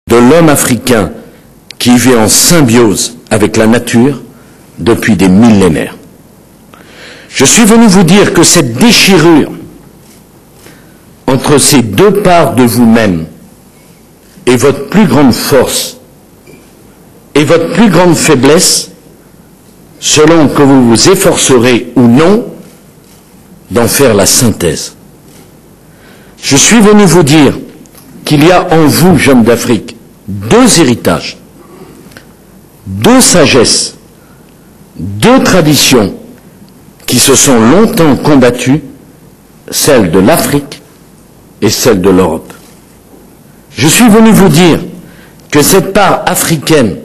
de l'homme africain qui vit en symbiose avec la nature depuis des millénaires. Je suis venu vous dire que cette déchirure entre ces deux parts de vous-même est votre plus grande force et votre plus grande faiblesse, selon que vous vous efforcerez ou non d'en faire la synthèse. Je suis venu vous dire qu'il y a en vous, jeunes d'Afrique, deux héritages, deux sagesses, deux traditions qui se sont longtemps combattues, celle de l'Afrique et celle de l'Europe. Je suis venu vous dire que cette part africaine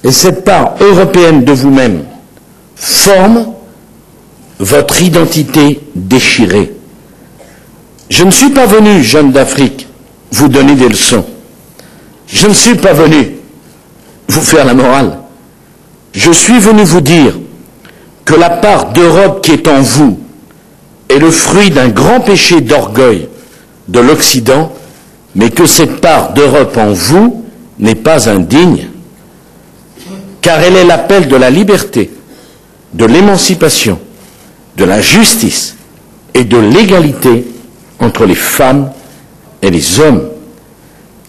et cette part européenne de vous-même forment votre identité déchirée. Je ne suis pas venu, jeunes d'Afrique, vous donner des leçons. Je ne suis pas venu vous faire la morale. Je suis venu vous dire que la part d'Europe qui est en vous est le fruit d'un grand péché d'orgueil de l'Occident, mais que cette part d'Europe en vous n'est pas indigne, car elle est l'appel de la liberté, de l'émancipation, de la justice et de l'égalité entre les femmes et les hommes,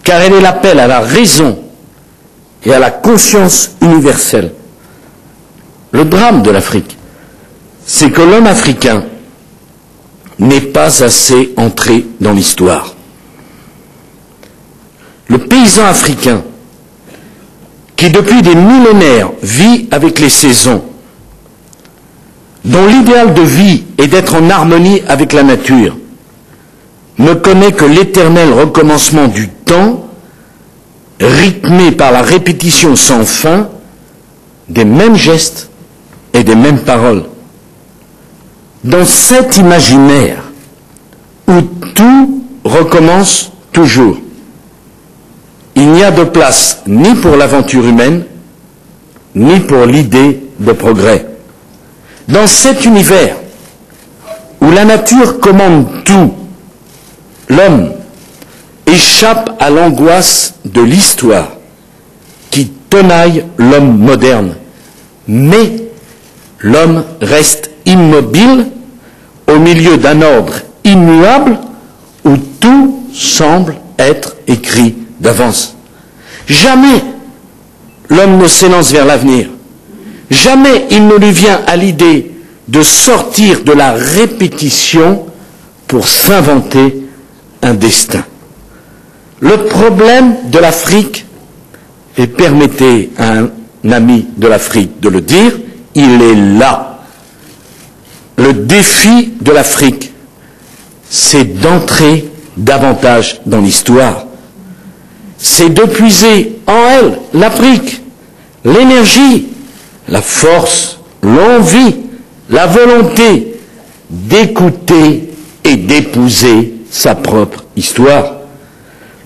car elle est l'appel à la raison et à la conscience universelle. Le drame de l'Afrique, c'est que l'homme africain n'est pas assez entré dans l'histoire. Le paysan africain, qui depuis des millénaires vit avec les saisons, dont l'idéal de vie est d'être en harmonie avec la nature, ne connaît que l'éternel recommencement du temps, rythmé par la répétition sans fin des mêmes gestes et des mêmes paroles. Dans cet imaginaire où tout recommence toujours, il n'y a de place ni pour l'aventure humaine, ni pour l'idée de progrès. Dans cet univers où la nature commande tout, l'homme échappe à l'angoisse de l'histoire qui tenaille l'homme moderne. Mais l'homme reste immobile au milieu d'un ordre immuable où tout semble être écrit d'avance. Jamais l'homme ne s'élance vers l'avenir. Jamais il ne lui vient à l'idée de sortir de la répétition pour s'inventer un destin. Le problème de l'Afrique, et permettez à un ami de l'Afrique de le dire, il est là. Le défi de l'Afrique, c'est d'entrer davantage dans l'histoire. C'est de puiser en elle, l'Afrique, l'énergie, la force, l'envie, la volonté d'écouter et d'épouser sa propre histoire.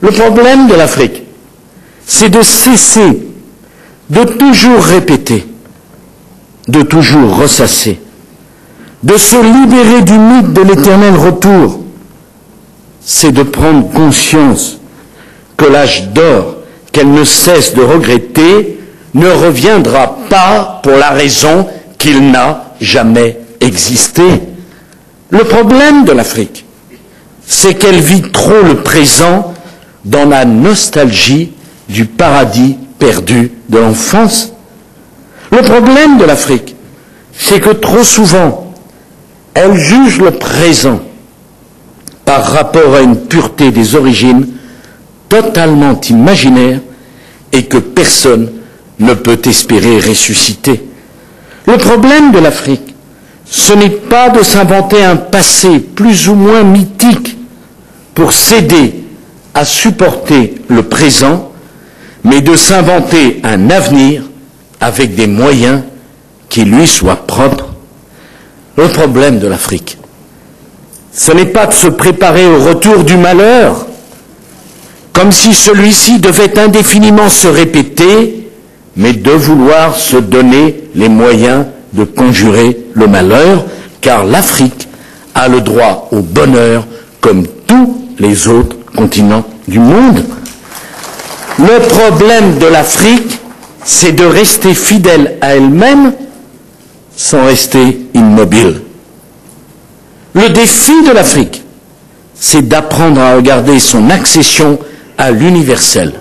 Le problème de l'Afrique, c'est de cesser de toujours répéter, de toujours ressasser, de se libérer du mythe de l'éternel retour. C'est de prendre conscience que l'âge d'or qu'elle ne cesse de regretter ne reviendra pas pour la raison qu'il n'a jamais existé. Le problème de l'Afrique, c'est qu'elle vit trop le présent dans la nostalgie du paradis perdu de l'enfance. Le problème de l'Afrique, c'est que trop souvent, elle juge le présent par rapport à une pureté des origines totalement imaginaire et que personne ne peut espérer ressusciter. Le problème de l'Afrique, ce n'est pas de s'inventer un passé plus ou moins mythique pour s'aider à supporter le présent, mais de s'inventer un avenir avec des moyens qui lui soient propres. Le problème de l'Afrique, ce n'est pas de se préparer au retour du malheur, comme si celui-ci devait indéfiniment se répéter, mais de vouloir se donner les moyens de conjurer le malheur, car l'Afrique a le droit au bonheur comme tous les autres continents du monde. Le problème de l'Afrique, c'est de rester fidèle à elle-même sans rester immobile. Le défi de l'Afrique, c'est d'apprendre à regarder son accession à l'universel,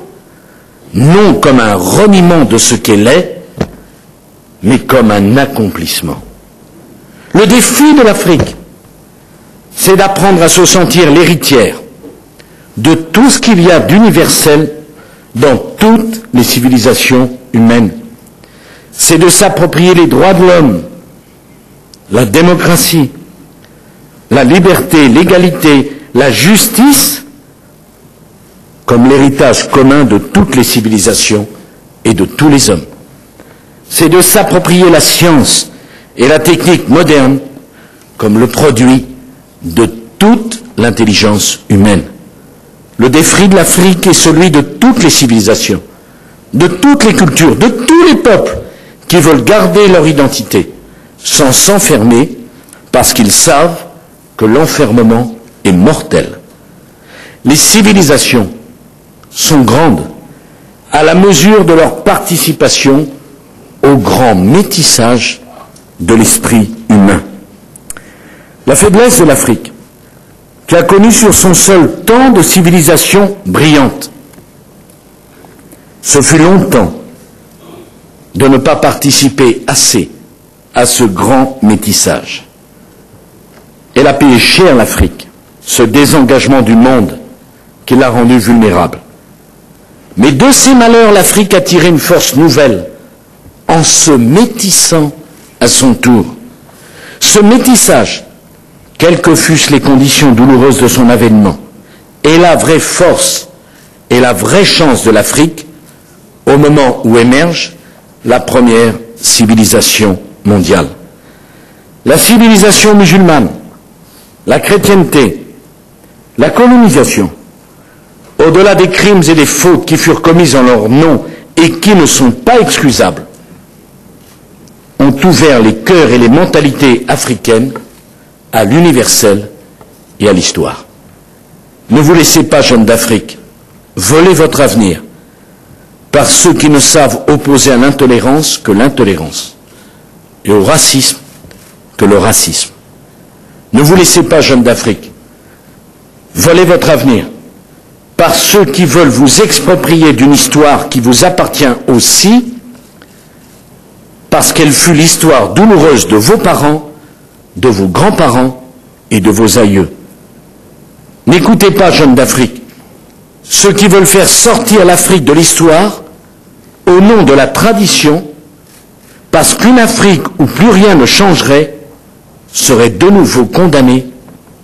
non comme un reniement de ce qu'elle est, mais comme un accomplissement. Le défi de l'Afrique, c'est d'apprendre à se sentir l'héritière de tout ce qu'il y a d'universel dans toutes les civilisations humaines. C'est de s'approprier les droits de l'homme, la démocratie, la liberté, l'égalité, la justice, comme l'héritage commun de toutes les civilisations et de tous les hommes. C'est de s'approprier la science et la technique moderne comme le produit de toute l'intelligence humaine. Le défi de l'Afrique est celui de toutes les civilisations, de toutes les cultures, de tous les peuples qui veulent garder leur identité sans s'enfermer parce qu'ils savent que l'enfermement est mortel. Les civilisations sont grandes à la mesure de leur participation au grand métissage de l'esprit humain. La faiblesse de l'Afrique, qui a connu sur son sol tant de civilisations brillantes, ce fut longtemps de ne pas participer assez à ce grand métissage. Elle a payé cher l'Afrique, ce désengagement du monde qui l'a rendue vulnérable. Mais de ces malheurs, l'Afrique a tiré une force nouvelle en se métissant à son tour. Ce métissage, quelles que fussent les conditions douloureuses de son avènement, est la vraie force et la vraie chance de l'Afrique au moment où émerge la première civilisation mondiale. La civilisation musulmane, la chrétienté, la colonisation, au-delà des crimes et des fautes qui furent commises en leur nom et qui ne sont pas excusables, ont ouvert les cœurs et les mentalités africaines à l'universel et à l'histoire. Ne vous laissez pas, jeunes d'Afrique, voler votre avenir par ceux qui ne savent opposer à l'intolérance que l'intolérance et au racisme que le racisme. Ne vous laissez pas, jeunes d'Afrique, voler votre avenir par ceux qui veulent vous exproprier d'une histoire qui vous appartient aussi, parce qu'elle fut l'histoire douloureuse de vos parents, de vos grands-parents et de vos aïeux. N'écoutez pas, jeunes d'Afrique, ceux qui veulent faire sortir l'Afrique de l'histoire au nom de la tradition, parce qu'une Afrique où plus rien ne changerait serait de nouveau condamnée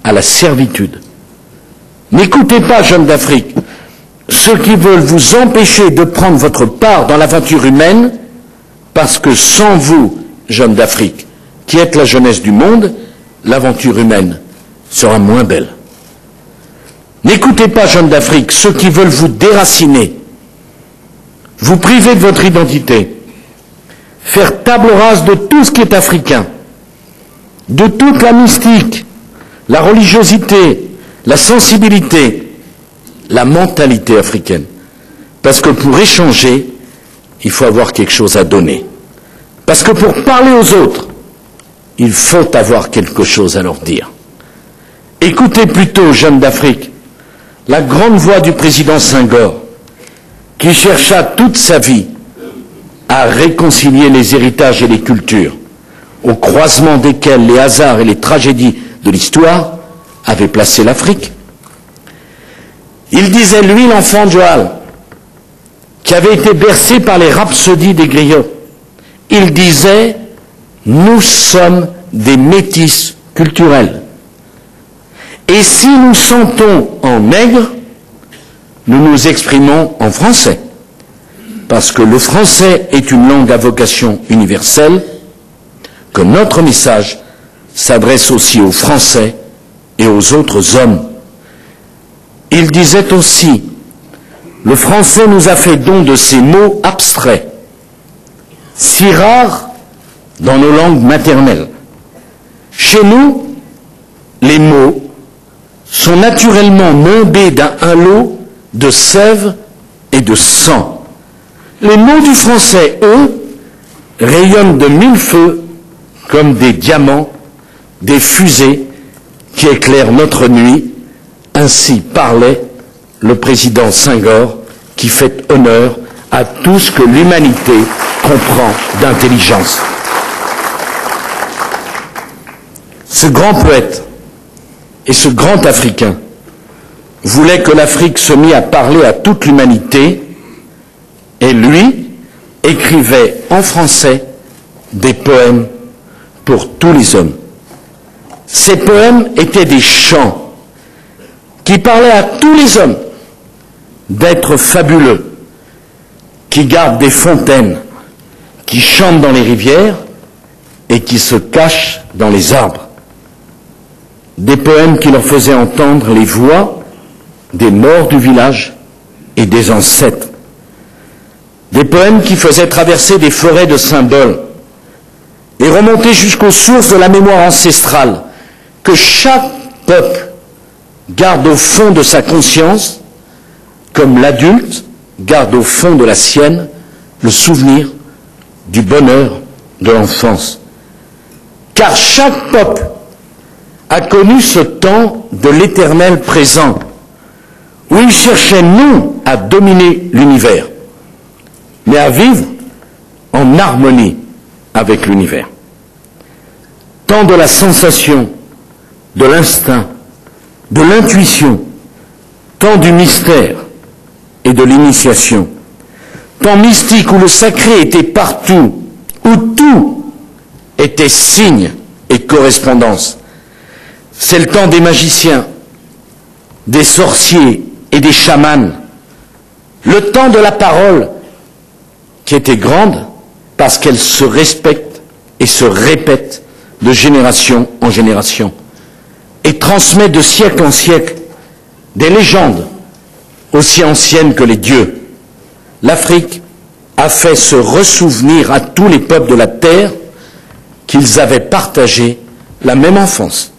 à la servitude. N'écoutez pas, jeunes d'Afrique, ceux qui veulent vous empêcher de prendre votre part dans l'aventure humaine, parce que sans vous, jeunes d'Afrique, qui êtes la jeunesse du monde, l'aventure humaine sera moins belle. N'écoutez pas, jeunes d'Afrique, ceux qui veulent vous déraciner, vous priver de votre identité, faire table rase de tout ce qui est africain, de toute la mystique, la religiosité, la sensibilité, la mentalité africaine. Parce que pour échanger, il faut avoir quelque chose à donner. Parce que pour parler aux autres, il faut avoir quelque chose à leur dire. Écoutez plutôt, jeunes d'Afrique, la grande voix du président Senghor, qui chercha toute sa vie à réconcilier les héritages et les cultures, au croisement desquels les hasards et les tragédies de l'histoire avaient placé l'Afrique. Il disait, lui, l'enfant de Joal, qui avait été bercé par les rhapsodies des griots, il disait, nous sommes des métis culturels. Et si nous sentons en nègre, nous nous exprimons en français, parce que le français est une langue à vocation universelle, que notre message s'adresse aussi aux Français et aux autres hommes. Il disait aussi, le français nous a fait don de ces mots abstraits, si rares dans nos langues maternelles. Chez nous, les mots sont naturellement nimbés d'un halo de sève et de sang. Les mots du français, eux, rayonnent de mille feux comme des diamants, des fusées qui éclairent notre nuit. Ainsi parlait le président Senghor, qui fait honneur à tout ce que l'humanité comprend d'intelligence. Ce grand poète et ce grand Africain voulait que l'Afrique se mît à parler à toute l'humanité, et lui écrivait en français des poèmes pour tous les hommes. Ces poèmes étaient des chants qui parlaient à tous les hommes d'êtres fabuleux, qui gardent des fontaines, qui chantent dans les rivières et qui se cachent dans les arbres. Des poèmes qui leur faisaient entendre les voix des morts du village et des ancêtres. Des poèmes qui faisaient traverser des forêts de symboles et remonter jusqu'aux sources de la mémoire ancestrale que chaque peuple garde au fond de sa conscience, comme l'adulte garde au fond de la sienne le souvenir du bonheur de l'enfance. Car chaque peuple a connu ce temps de l'éternel présent, où il cherchait non à dominer l'univers, mais à vivre en harmonie avec l'univers. Tant de la sensation, de l'instinct, de l'intuition, tant du mystère et de l'initiation, tant mystique où le sacré était partout, où tout était signe et correspondance. C'est le temps des magiciens, des sorciers et des chamans, le temps de la parole qui était grande parce qu'elle se respecte et se répète de génération en génération et transmet de siècle en siècle des légendes aussi anciennes que les dieux. L'Afrique a fait se ressouvenir à tous les peuples de la terre qu'ils avaient partagé la même enfance.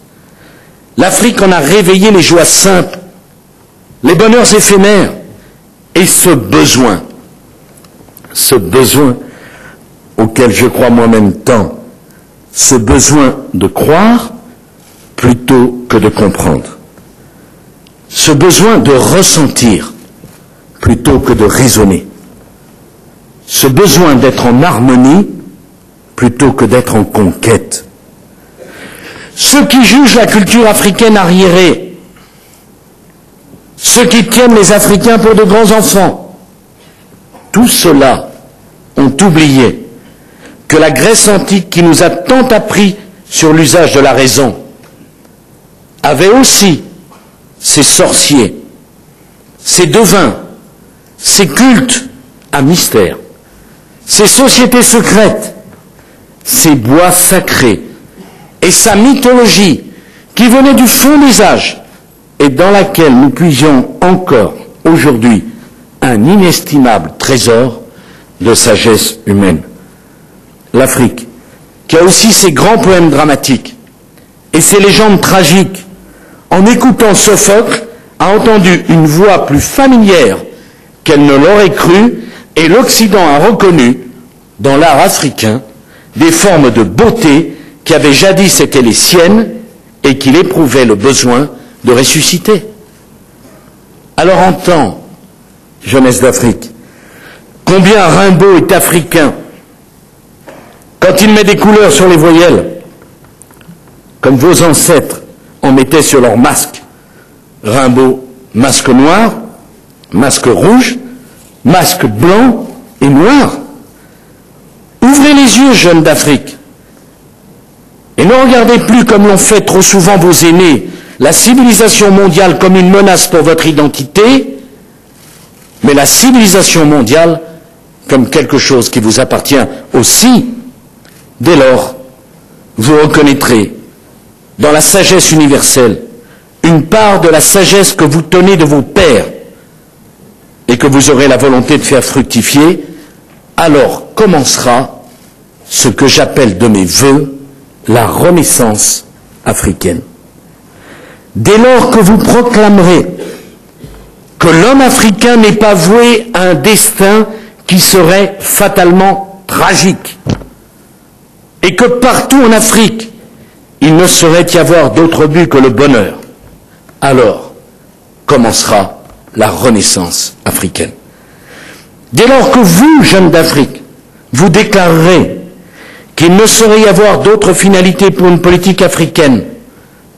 L'Afrique en a réveillé les joies simples, les bonheurs éphémères et ce besoin auquel je crois moi-même tant, ce besoin de croire plutôt que de comprendre, ce besoin de ressentir plutôt que de raisonner, ce besoin d'être en harmonie plutôt que d'être en conquête. Ceux qui jugent la culture africaine arriérée, ceux qui tiennent les Africains pour de grands enfants, tous ceux-là ont oublié que la Grèce antique, qui nous a tant appris sur l'usage de la raison, avait aussi ses sorciers, ses devins, ses cultes à mystère, ses sociétés secrètes, ses bois sacrés et sa mythologie qui venait du fond des âges et dans laquelle nous puisions encore aujourd'hui un inestimable trésor de sagesse humaine. L'Afrique, qui a aussi ses grands poèmes dramatiques et ses légendes tragiques, en écoutant Sophocle, a entendu une voix plus familière qu'elle ne l'aurait cru, et l'Occident a reconnu, dans l'art africain, des formes de beauté qui avaient jadis été les siennes et qu'il éprouvait le besoin de ressusciter. Alors entends, jeunesse d'Afrique, combien Rimbaud est africain quand il met des couleurs sur les voyelles, comme vos ancêtres en mettaient sur leurs masques. Rimbaud, masque noir, masque rouge, masque blanc et noir. Ouvrez les yeux, jeunes d'Afrique, et ne regardez plus, comme l'ont fait trop souvent vos aînés, la civilisation mondiale comme une menace pour votre identité, mais la civilisation mondiale comme quelque chose qui vous appartient aussi. Dès lors, vous reconnaîtrez dans la sagesse universelle une part de la sagesse que vous tenez de vos pères et que vous aurez la volonté de faire fructifier. Alors commencera ce que j'appelle de mes vœux la renaissance africaine. Dès lors que vous proclamerez que l'homme africain n'est pas voué à un destin qui serait fatalement tragique, et que partout en Afrique, il ne saurait y avoir d'autre but que le bonheur, alors commencera la renaissance africaine. Dès lors que vous, jeunes d'Afrique, vous déclarerez qu'il ne saurait y avoir d'autre finalité pour une politique africaine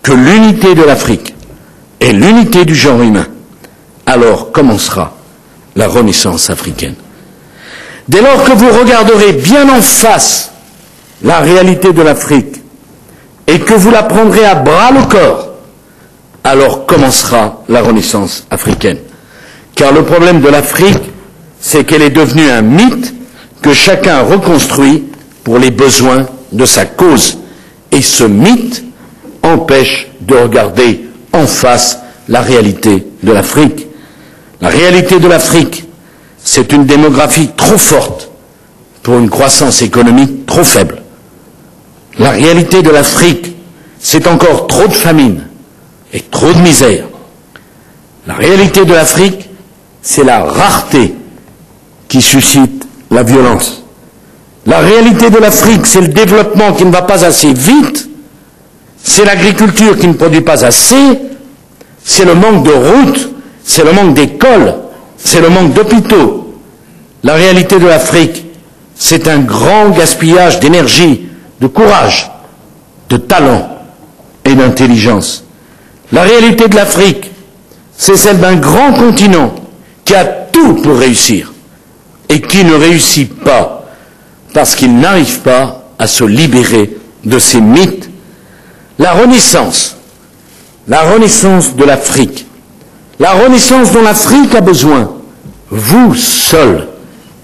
que l'unité de l'Afrique et l'unité du genre humain, alors commencera la renaissance africaine. Dès lors que vous regarderez bien en face la réalité de l'Afrique et que vous la prendrez à bras le corps, alors commencera la renaissance africaine. Car le problème de l'Afrique, c'est qu'elle est devenue un mythe que chacun reconstruit pour les besoins de sa cause. Et ce mythe empêche de regarder en face la réalité de l'Afrique. La réalité de l'Afrique, c'est une démographie trop forte pour une croissance économique trop faible. La réalité de l'Afrique, c'est encore trop de famine et trop de misère. La réalité de l'Afrique, c'est la rareté qui suscite la violence. La réalité de l'Afrique, c'est le développement qui ne va pas assez vite, c'est l'agriculture qui ne produit pas assez, c'est le manque de routes, c'est le manque d'écoles, c'est le manque d'hôpitaux. La réalité de l'Afrique, c'est un grand gaspillage d'énergie, de courage, de talent et d'intelligence. La réalité de l'Afrique, c'est celle d'un grand continent qui a tout pour réussir et qui ne réussit pas parce qu'il n'arrive pas à se libérer de ces mythes. La renaissance de l'Afrique, la renaissance dont l'Afrique a besoin, vous seuls,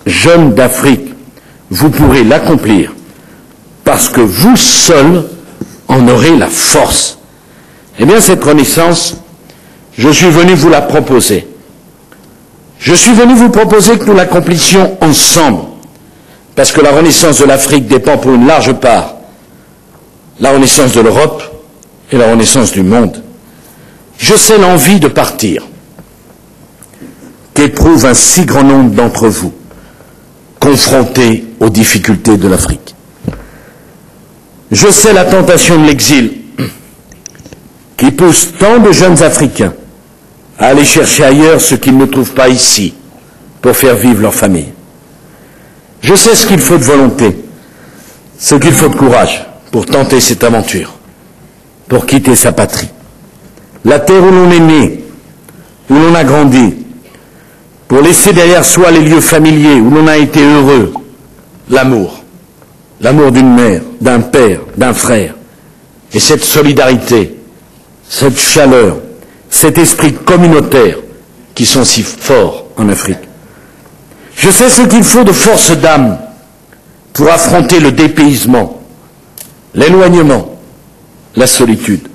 jeunes d'Afrique, vous pourrez l'accomplir parce que vous seuls en aurez la force. Eh bien, cette renaissance, je suis venu vous la proposer. Je suis venu vous proposer que nous l'accomplissions ensemble, parce que la renaissance de l'Afrique dépend pour une large part la renaissance de l'Europe et la renaissance du monde. Je sais l'envie de partir qu'éprouve un si grand nombre d'entre vous, confrontés aux difficultés de l'Afrique. Je sais la tentation de l'exil qui pousse tant de jeunes Africains à aller chercher ailleurs ce qu'ils ne trouvent pas ici pour faire vivre leur famille. Je sais ce qu'il faut de volonté, ce qu'il faut de courage pour tenter cette aventure, pour quitter sa patrie, la terre où l'on est né, où l'on a grandi, pour laisser derrière soi les lieux familiers où l'on a été heureux, l'amour d'une mère, d'un père, d'un frère, et cette solidarité, cette chaleur, cet esprit communautaire qui sont si forts en Afrique. Je sais ce qu'il faut de force d'âme pour affronter le dépaysement, l'éloignement, la solitude.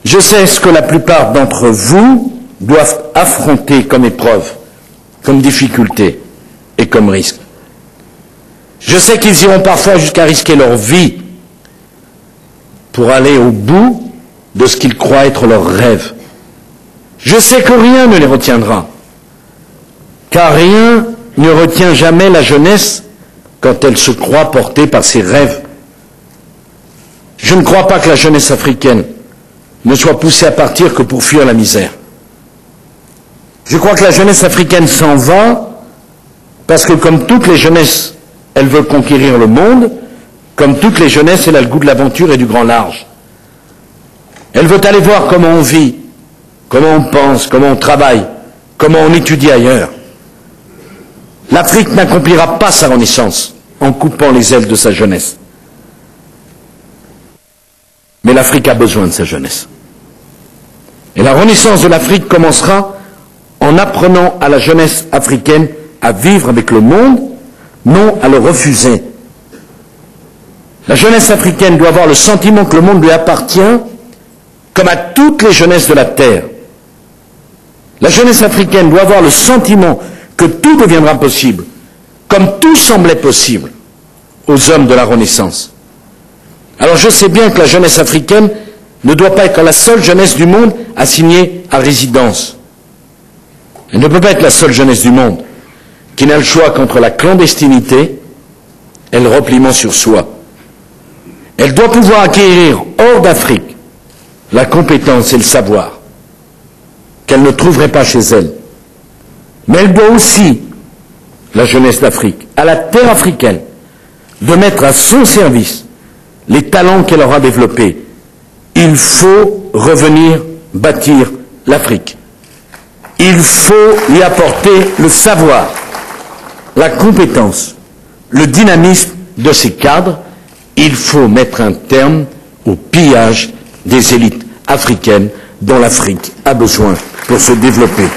Je sais ce que la plupart d'entre vous doivent affronter comme épreuve, comme difficulté et comme risque. Je sais qu'ils iront parfois jusqu'à risquer leur vie pour aller au bout de ce qu'ils croient être leur rêve. Je sais que rien ne les retiendra, car rien ne retient jamais la jeunesse quand elle se croit portée par ses rêves. Je ne crois pas que la jeunesse africaine ne soit poussée à partir que pour fuir la misère. Je crois que la jeunesse africaine s'en va parce que, comme toutes les jeunesses, elle veut conquérir le monde. Comme toutes les jeunesses, elle a le goût de l'aventure et du grand large. Elle veut aller voir comment on vit, comment on pense, comment on travaille, comment on étudie ailleurs. L'Afrique n'accomplira pas sa renaissance en coupant les ailes de sa jeunesse. Mais l'Afrique a besoin de sa jeunesse. Et la renaissance de l'Afrique commencera en apprenant à la jeunesse africaine à vivre avec le monde, non à le refuser. La jeunesse africaine doit avoir le sentiment que le monde lui appartient, comme à toutes les jeunesses de la terre. La jeunesse africaine doit avoir le sentiment que tout deviendra possible, comme tout semblait possible aux hommes de la Renaissance. Alors je sais bien que la jeunesse africaine ne doit pas être la seule jeunesse du monde assignée à résidence. Elle ne peut pas être la seule jeunesse du monde qui n'a le choix qu'entre la clandestinité et le repliement sur soi. Elle doit pouvoir acquérir hors d'Afrique la compétence et le savoir qu'elle ne trouverait pas chez elle. Mais elle doit aussi, la jeunesse d'Afrique, à la terre africaine, de mettre à son service les talents qu'elle aura développés. Il faut revenir bâtir l'Afrique. Il faut lui apporter le savoir, la compétence, le dynamisme de ses cadres. Il faut mettre un terme au pillage des élites africaines dont l'Afrique a besoin pour se développer.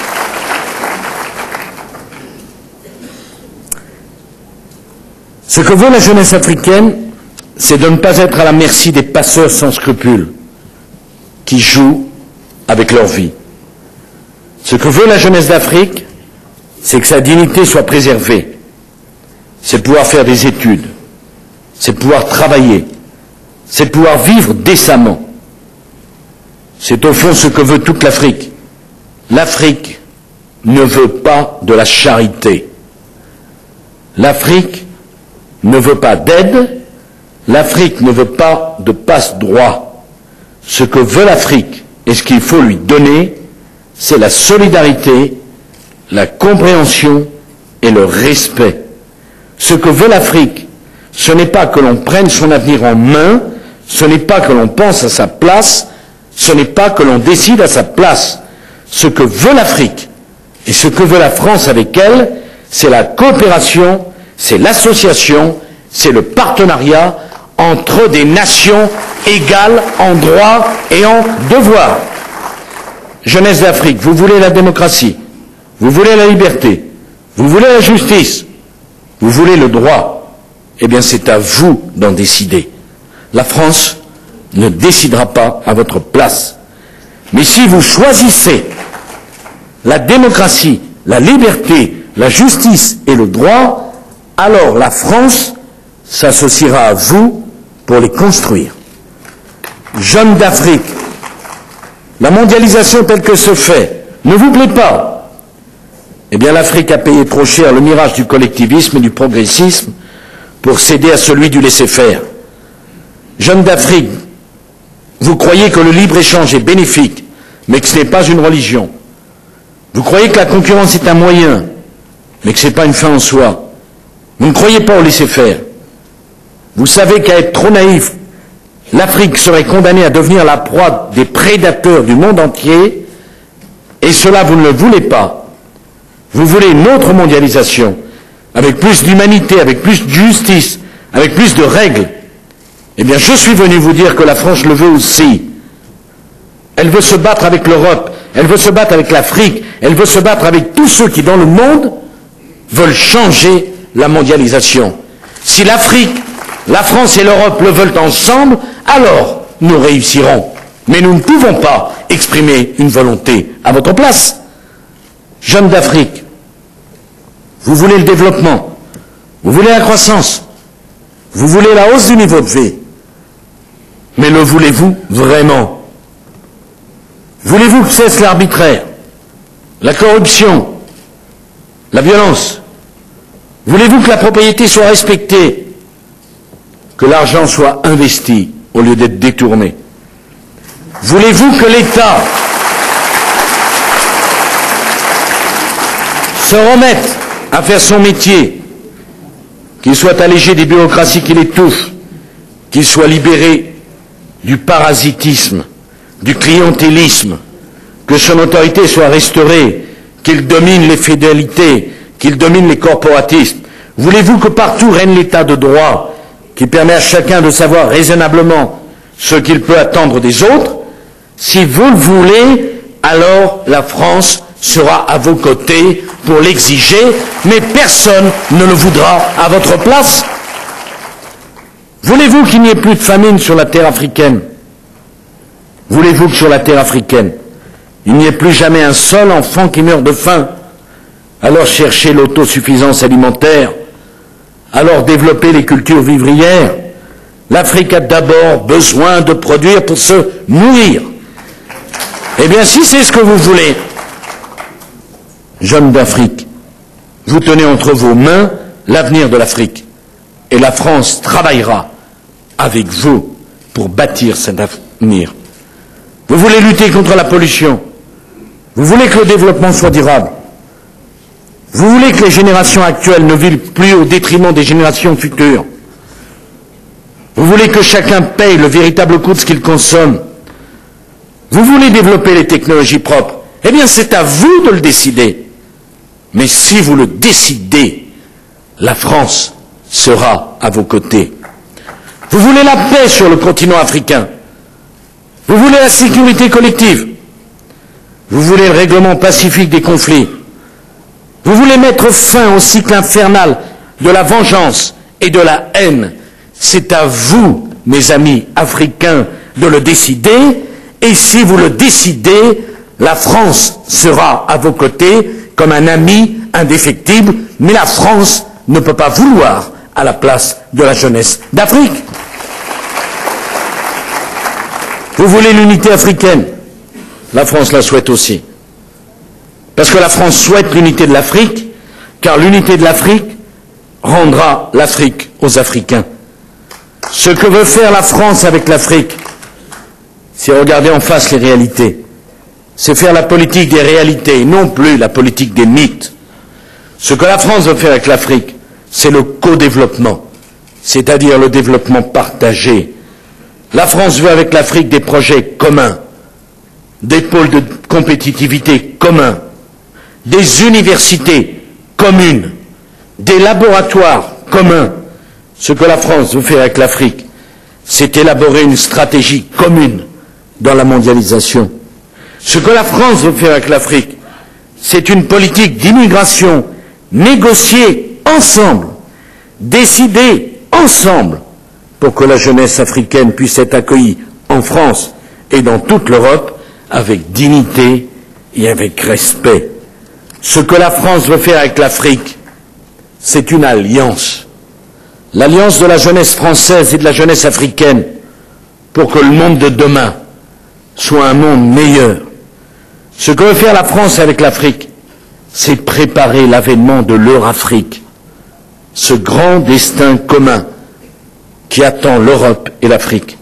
Ce que veut la jeunesse africaine, c'est de ne pas être à la merci des passeurs sans scrupules qui jouent avec leur vie. Ce que veut la jeunesse d'Afrique, c'est que sa dignité soit préservée. C'est pouvoir faire des études, c'est pouvoir travailler, c'est pouvoir vivre décemment. C'est au fond ce que veut toute l'Afrique. L'Afrique ne veut pas de la charité. L'Afrique ne veut pas d'aide. L'Afrique ne veut pas de passe-droit. Ce que veut l'Afrique et ce qu'il faut lui donner, c'est la solidarité, la compréhension et le respect. Ce que veut l'Afrique, ce n'est pas que l'on prenne son avenir en main, ce n'est pas que l'on pense à sa place, ce n'est pas que l'on décide à sa place. Ce que veut l'Afrique et ce que veut la France avec elle, c'est la coopération, c'est l'association, c'est le partenariat entre des nations égales en droit et en devoir. Jeunesse d'Afrique, vous voulez la démocratie, vous voulez la liberté, vous voulez la justice, vous voulez le droit, eh bien c'est à vous d'en décider. La France ne décidera pas à votre place. Mais si vous choisissez la démocratie, la liberté, la justice et le droit, alors la France s'associera à vous pour les construire. Jeunes d'Afrique, la mondialisation telle que se fait ne vous plaît pas. Eh bien l'Afrique a payé trop cher le mirage du collectivisme et du progressisme pour céder à celui du laisser-faire. Jeunes d'Afrique, vous croyez que le libre-échange est bénéfique, mais que ce n'est pas une religion. Vous croyez que la concurrence est un moyen, mais que ce n'est pas une fin en soi. Vous ne croyez pas au laisser-faire. Vous savez qu'à être trop naïf, l'Afrique serait condamnée à devenir la proie des prédateurs du monde entier, et cela vous ne le voulez pas. Vous voulez une autre mondialisation, avec plus d'humanité, avec plus de justice, avec plus de règles. Eh bien, je suis venu vous dire que la France le veut aussi. Elle veut se battre avec l'Europe, elle veut se battre avec l'Afrique, elle veut se battre avec tous ceux qui, dans le monde, veulent changer la mondialisation. Si l'Afrique, la France et l'Europe le veulent ensemble, alors nous réussirons. Mais nous ne pouvons pas exprimer une volonté à votre place. Jeunes d'Afrique, vous voulez le développement, vous voulez la croissance, vous voulez la hausse du niveau de vie. Mais le voulez-vous vraiment? Voulez-vous que cesse l'arbitraire, la corruption, la violence? Voulez-vous que la propriété soit respectée, que l'argent soit investi au lieu d'être détourné? Voulez-vous que l'État se remette à faire son métier, qu'il soit allégé des bureaucraties qui l'étouffent, qu'il soit libéré du parasitisme, du clientélisme, que son autorité soit restaurée, qu'il domine les fidélités, qu'il domine les corporatistes? Voulez-vous que partout règne l'état de droit, qui permet à chacun de savoir raisonnablement ce qu'il peut attendre des autres? Si vous le voulez, alors la France sera à vos côtés pour l'exiger, mais personne ne le voudra à votre place. Voulez-vous qu'il n'y ait plus de famine sur la terre africaine? Voulez-vous que sur la terre africaine, il n'y ait plus jamais un seul enfant qui meure de faim? Alors cherchez l'autosuffisance alimentaire, alors développez les cultures vivrières. L'Afrique a d'abord besoin de produire pour se nourrir. Eh bien, si c'est ce que vous voulez, Jeunes d'Afrique, vous tenez entre vos mains l'avenir de l'Afrique. Et la France travaillera avec vous pour bâtir cet avenir. Vous voulez lutter contre la pollution. Vous voulez que le développement soit durable. Vous voulez que les générations actuelles ne vivent plus au détriment des générations futures. Vous voulez que chacun paye le véritable coût de ce qu'il consomme. Vous voulez développer les technologies propres. Eh bien, c'est à vous de le décider. Mais si vous le décidez, la France sera à vos côtés. Vous voulez la paix sur le continent africain. Vous voulez la sécurité collective. Vous voulez le règlement pacifique des conflits. Vous voulez mettre fin au cycle infernal de la vengeance et de la haine. C'est à vous, mes amis africains, de le décider. Et si vous le décidez, la France sera à vos côtés comme un ami indéfectible. Mais la France ne peut pas vouloir à la place de la jeunesse d'Afrique. Vous voulez l'unité africaine. La France la souhaite aussi. Parce que la France souhaite l'unité de l'Afrique, car l'unité de l'Afrique rendra l'Afrique aux Africains. Ce que veut faire la France avec l'Afrique, c'est regarder en face les réalités. C'est faire la politique des réalités, non plus la politique des mythes. Ce que la France veut faire avec l'Afrique, c'est le co-développement, c'est-à-dire le développement partagé. La France veut avec l'Afrique des projets communs, des pôles de compétitivité communs, des universités communes, des laboratoires communs. Ce que la France veut faire avec l'Afrique, c'est élaborer une stratégie commune dans la mondialisation. Ce que la France veut faire avec l'Afrique, c'est une politique d'immigration négociée ensemble, décidée ensemble, pour que la jeunesse africaine puisse être accueillie en France et dans toute l'Europe avec dignité et avec respect. Ce que la France veut faire avec l'Afrique, c'est une alliance. L'alliance de la jeunesse française et de la jeunesse africaine pour que le monde de demain soit un monde meilleur. Ce que veut faire la France avec l'Afrique, c'est préparer l'avènement de l'Eurafrique, ce grand destin commun qui attend l'Europe et l'Afrique.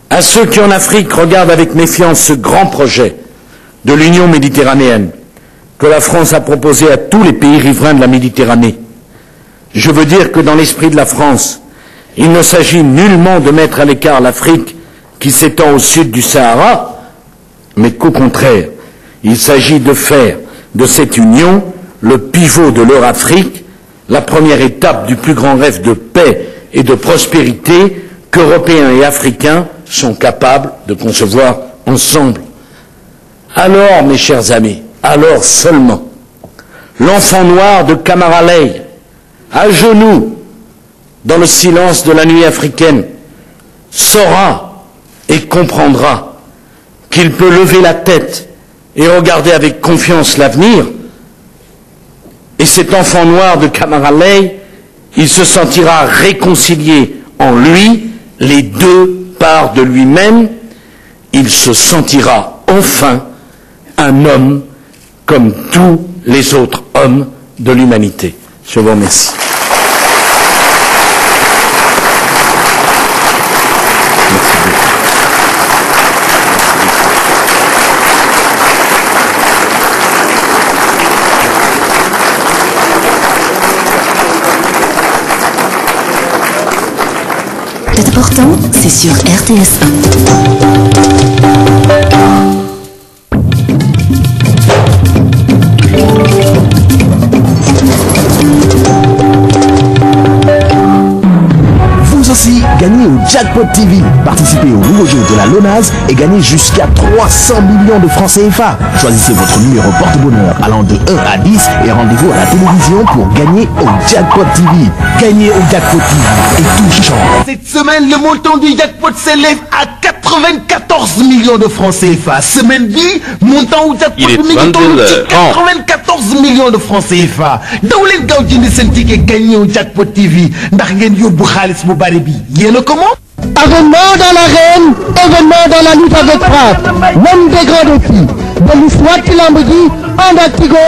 À ceux qui en Afrique regardent avec méfiance ce grand projet de l'Union méditerranéenne que la France a proposé à tous les pays riverains de la Méditerranée, je veux dire que dans l'esprit de la France, il ne s'agit nullement de mettre à l'écart l'Afrique qui s'étend au sud du Sahara, mais qu'au contraire, il s'agit de faire de cette union le pivot de l'Eurafrique, la première étape du plus grand rêve de paix et de prospérité qu'Européens et Africains sont capables de concevoir ensemble. Alors, mes chers amis, alors seulement, l'enfant noir de Camara Ley, à genoux, dans le silence de la nuit africaine, saura et comprendra qu'il peut lever la tête et regarder avec confiance l'avenir. Et cet enfant noir de Camara Ley, il se sentira réconcilié en lui les deux parts de lui-même. Il se sentira enfin un homme comme tous les autres hommes de l'humanité. Je vous remercie. C'est important, c'est sur RTS 1. Gagnez au Jackpot TV, participez au nouveau jeu de la LONASE et gagnez jusqu'à 300 millions de francs CFA. Choisissez votre numéro porte-bonheur allant de 1 à 10 et rendez-vous à la télévision pour gagner au Jackpot TV. Gagnez au Jackpot TV et tout change. Cette semaine, le montant du jackpot s'élève à 94 millions de francs CFA. Semaine B, montant au jackpot 94 millions de francs CFA. Dawlen gaw jënd sen ticket gagné au Jackpot TV ndax ngeen yóbbu xaalis bu bari bi. Yéen a ko moom. Événement dans l'arène, événement dans la lutte avec frappe. L'homme des grands défis. dellu soit ci lamb ji ànd ak Tigo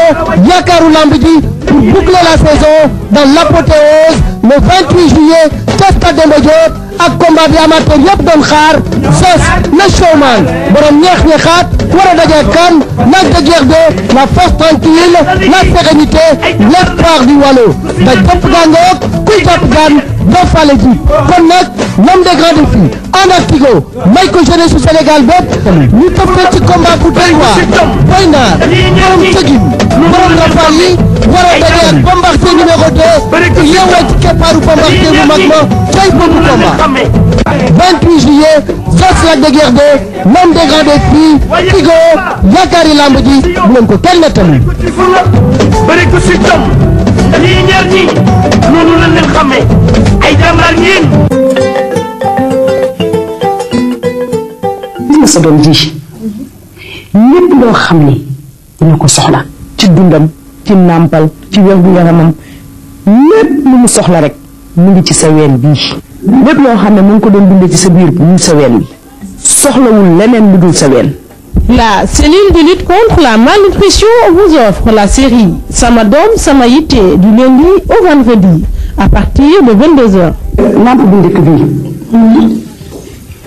yaakaaru lamb ji pour boucler la saison dans l'apothéose le 28 juillet ca Stade Demba Diop ak combat bi amateur yëpp doon xaar Zoss le showman borom ñeex ñeexaat war a daje kan Lac de Guiers 2 la force tranquille la sérénité l'espoir du Waalo da jàpp gàngoog kuy jàpp gan doo fale ji kon nag l'homme des grands défis ànd ak Tigo may ko jeunesse su Sénégal bépp ñu toppee ci combat bu doy waar Boy Nar borom tëgin borom rafal yi war a daje ak Bombardier numéro 2 yeewoo ci keppaaru Bombardier bu mag ma cay boobu combat 28 juillet Zoss Lac de Guiers 2 l'homme des grands défis Tigo yaakaari lamb ji bu leen ko kenn nettali bëri ko si tom dañuy ñaar ñi noonu lañ leen xamee ay jàmbaar ngeen gis nga sa doom ji lépp loo xam ne dina ko soxla ci dundam ci nàmpal ci wér-gu-yaramam lépp lu mu soxla rek mu ngi ci sa ween bii lépp loo xam ne mu ngi ko doon dundee ci sa biir mu ngi sa ween bi soxlawul leneen lu dul sa ween. La cellule de lutte contre la malnutrition vous offre la série Sama Doom Sama Yitte du lundi au vendredi à partir de 22h. Lamp bu njëkk bii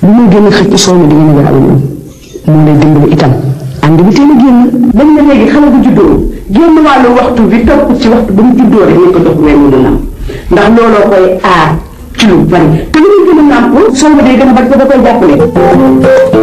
lu muy gën a xëcc soow mi di ngeen a gaaw moo lay dimbali itam ànd bi teel a génn dañ ne léegi xale bu juddoo génn wàllu waxtu bi topp ci waxtu ba mu juddoo rek ñu ko jox wenn mu nam ndax looloo koy aar ci lu bari te lu muy gën a nàmp soow mi day gën a bari te da koy jàppale.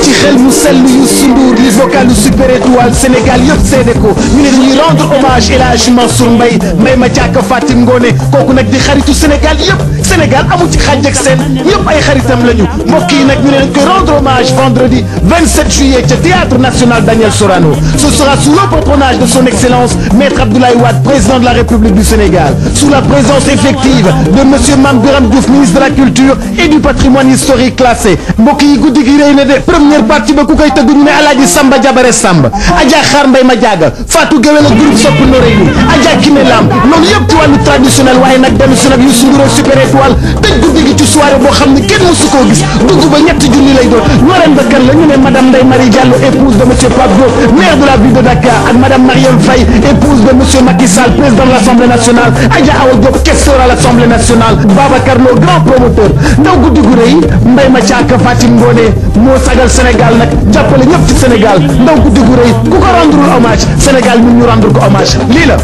ci xel mu sell yu sunduur li vocal super étoile Sénégal yëpp seede ko ñu ne dañuy rendre hommage El Hadj Mansour Mbaye Mbaye ma jàkk Fatim Ngone kooku nag di xaritu Sénégal yëpp Sénégal amu ci xàjj ak seen ñëpp ay xaritam lañu mbokk yi nag ñu ne dañ koy rendre hommage vendredi 27 juillet ca théâtre national Daniel Sorano ce sera sous le patronage de son excellence maître Abdoulaye Wade président de la République du Sénégal sous la présence effective de monsieur Mame Birame Diouf ministre de la culture et du patrimoine historique classé mbokk yi guddi gi rëy na de première partie ba ku koy tëgg ñu ne Alaaji Samba Jabare Samba Adja Xaar Mbay ma jaaga Fatou Guewel ak groupe Sopp Noreyni Adja Kiné Lam loolu yëpp ci wàllu traditionnel waaye nag dem si nag yu sunduroo super étoile tëj guddi gi ci soirée boo xam ne kenn mësu koo gis dugg ba ñetti junni lay doon ñoreen ba kan la ñu ne madame Ndeye Marie Diallo épouse de monsieur Pape Diop maire de la ville de Dakar ak madame Marième Faye épouse de monsieur Macky Sall président de l'Assemblée nationale Adja Awa Diop questeur à l'Assemblée nationale Babacar Lo grand promoteur ndaw guddi gu rëy Mbaye ma caaka Fatim Ngone moo sagal Sénégal nag jàppale ñëpp ci Sénégal ndaw guddi gu rëy ku ko rendrul hommage Sénégal ñun ñu rendre ko hommage lii la.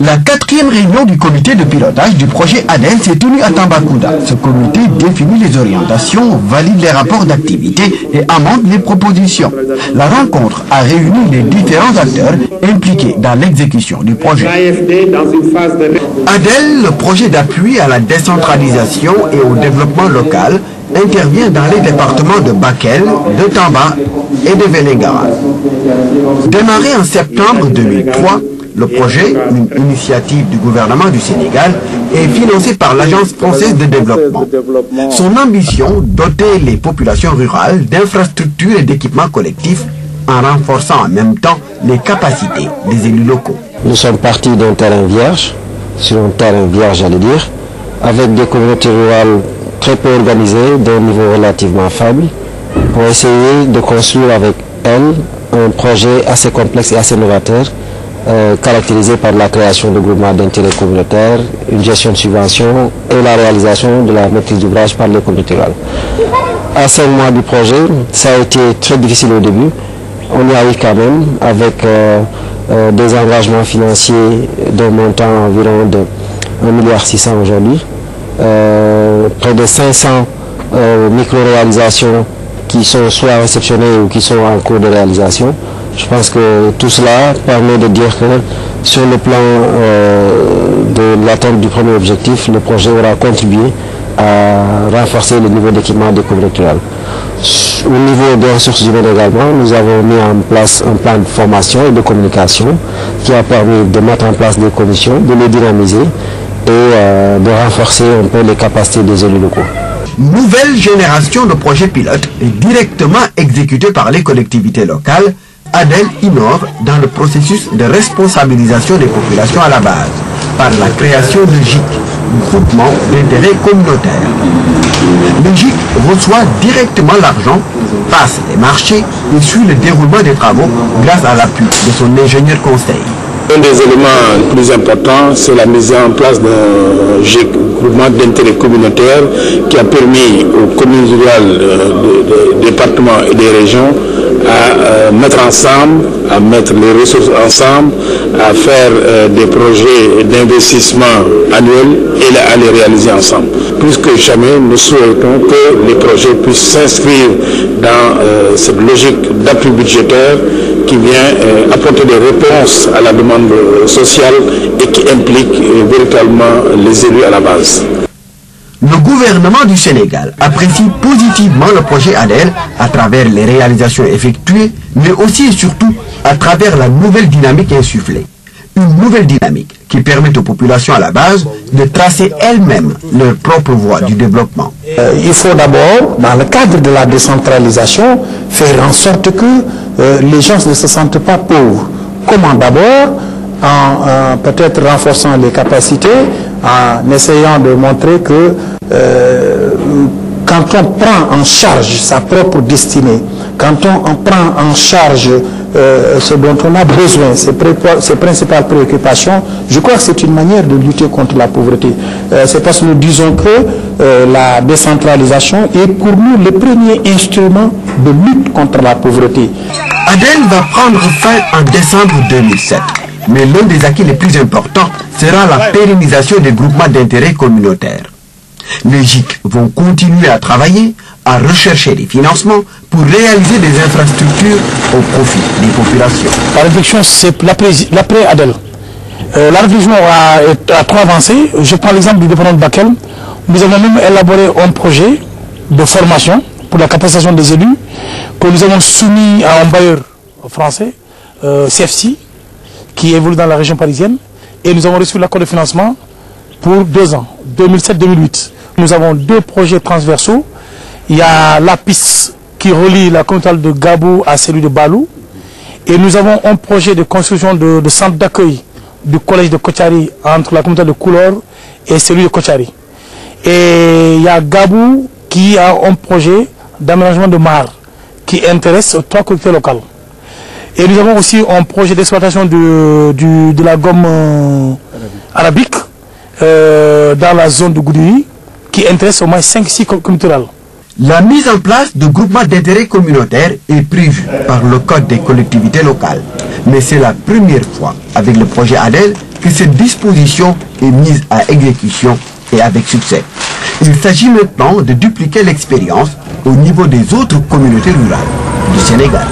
La 4e réunion du comité de pilotage du projet ADEL s'est tenue à Tambacounda. Ce comité définit les orientations, valide les rapports d'activité et amende les propositions. La rencontre a réuni les différents acteurs impliqués dans l'exécution du projet. ADEL, le projet d'appui à la décentralisation et au développement local, intervient dans les départements de Bakel, de Tamba et de Vélingara. Démarré en septembre 2003, le projet, une initiative du gouvernement du Sénégal, est financé par l'Agence française de développement. Son ambition, doter les populations rurales d'infrastructures et d'équipements collectifs en renforçant en même temps les capacités des élus locaux. Nous sommes partis d'un terrain vierge, sur un terrain vierge j'allais dire, avec des communautés rurales très peu organisées, d'un niveau relativement faible, pour essayer de construire avec elles un projet assez complexe et assez novateur, caractérisé par la création de groupements d'intérêt communautaire, une gestion de subventions et la réalisation de la maîtrise d'ouvrage par les communautés rurales. À 5 mois du projet, ça a été très difficile au début. On y arrive quand même avec des engagements financiers d'un montant environ de 1,6 milliard aujourd'hui, près de 500 micro-réalisations qui sont soit réceptionnées ou qui sont en cours de réalisation. Je pense que tout cela permet de dire que sur le plan de l'atteinte du premier objectif, le projet aura contribué à renforcer le niveau d'équipement des communautés rurales. Au niveau des ressources humaines également, nous avons mis en place un plan de formation et de communication qui a permis de mettre en place des commissions, de les dynamiser et de renforcer un peu les capacités des élus locaux. Nouvelle génération de projets pilotes directement exécutés par les collectivités locales, ADEL innove dans le processus de responsabilisation des populations à la base. par la création de GIC, groupement d'intérêt communautaire. Le GIC reçoit directement l'argent, passe les marchés et suit le déroulement des travaux grâce à l'appui de son ingénieur conseil. Un des éléments les plus importants, c'est la mise en place d'un GIC, groupement d'intérêt communautaire, qui a permis aux communes rurales des départements et des régions à mettre ensemble, à mettre les ressources ensemble, à faire des projets d'investissement annuels et à les réaliser ensemble. Plus que jamais, nous souhaitons que les projets puissent s'inscrire dans cette logique d'appui budgétaire qui vient apporter des réponses à la demande sociale et qui implique véritablement les élus à la base. Le gouvernement du Sénégal apprécie positivement le projet ADEL à travers les réalisations effectuées, mais aussi et surtout à travers la nouvelle dynamique insufflée. Une nouvelle dynamique qui permet aux populations à la base de tracer elles-mêmes leur propre voie du développement. Il faut d'abord, dans le cadre de la décentralisation, faire en sorte que les gens ne se sentent pas pauvres. Comment d'abord? En peut-être renforçant les capacités, en essayant de montrer que quand on prend en charge sa propre destinée, quand on prend en charge ce dont on a besoin, ses principales préoccupations, je crois que c'est une manière de lutter contre la pauvreté. C'est parce que nous disons que la décentralisation est pour nous le premier instrument de lutte contre la pauvreté. ADEL va prendre fin en décembre 2007. Mais l'un des acquis les plus importants sera la pérennisation des groupements d'intérêt communautaires. Les GIC vont continuer à travailler, à rechercher des financements pour réaliser des infrastructures au profit des populations. La réflexion, c'est l'après-ADEL. La réflexion a trop avancé. Je prends l'exemple du département de Bakel. Nous avons même élaboré un projet de formation pour la capacitation des élus que nous avons soumis à un bailleur français, CFC, qui évolue dans la région parisienne, et nous avons reçu l'accord de financement pour 2 ans, 2007-2008. Nous avons 2 projets transversaux. Il y a la piste qui relie la communauté de Gabou à celui de Balou, et nous avons un projet de construction de centre d'accueil du collège de Kochari entre la communauté de Koulor et celui de Kochari. Et il y a Gabou qui a un projet d'aménagement de mares qui intéresse 3 collectivités locales. Et nous avons aussi un projet d'exploitation de la gomme arabique dans la zone de Goudiri qui intéresse au moins 5-6 communautés rurales. La mise en place de groupements d'intérêt communautaire est prévue par le Code des collectivités locales. Mais c'est la première fois avec le projet ADEL que cette disposition est mise à exécution et avec succès. Il s'agit maintenant de dupliquer l'expérience au niveau des autres communautés rurales du Sénégal.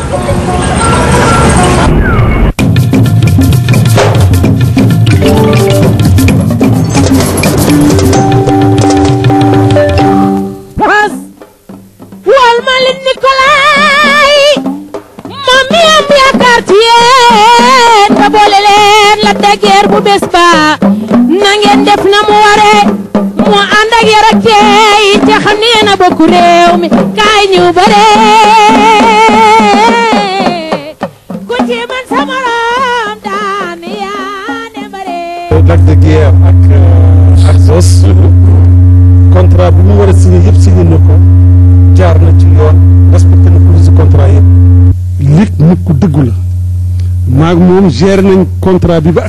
bu bes ba na ngeen def na mu waree mu ànd ak yar ak teey te xam ne na bokk réew mi kaay ñu bare ku ci man sa morom daan yaa ne bare. Lac de Guiers ak Zos contrat bu mu war a signé yëpp signé na ko jaar na ci yoon respecté na clause contrat yëpp nit ku dëggu la maag moom géré nañ contrat bi ba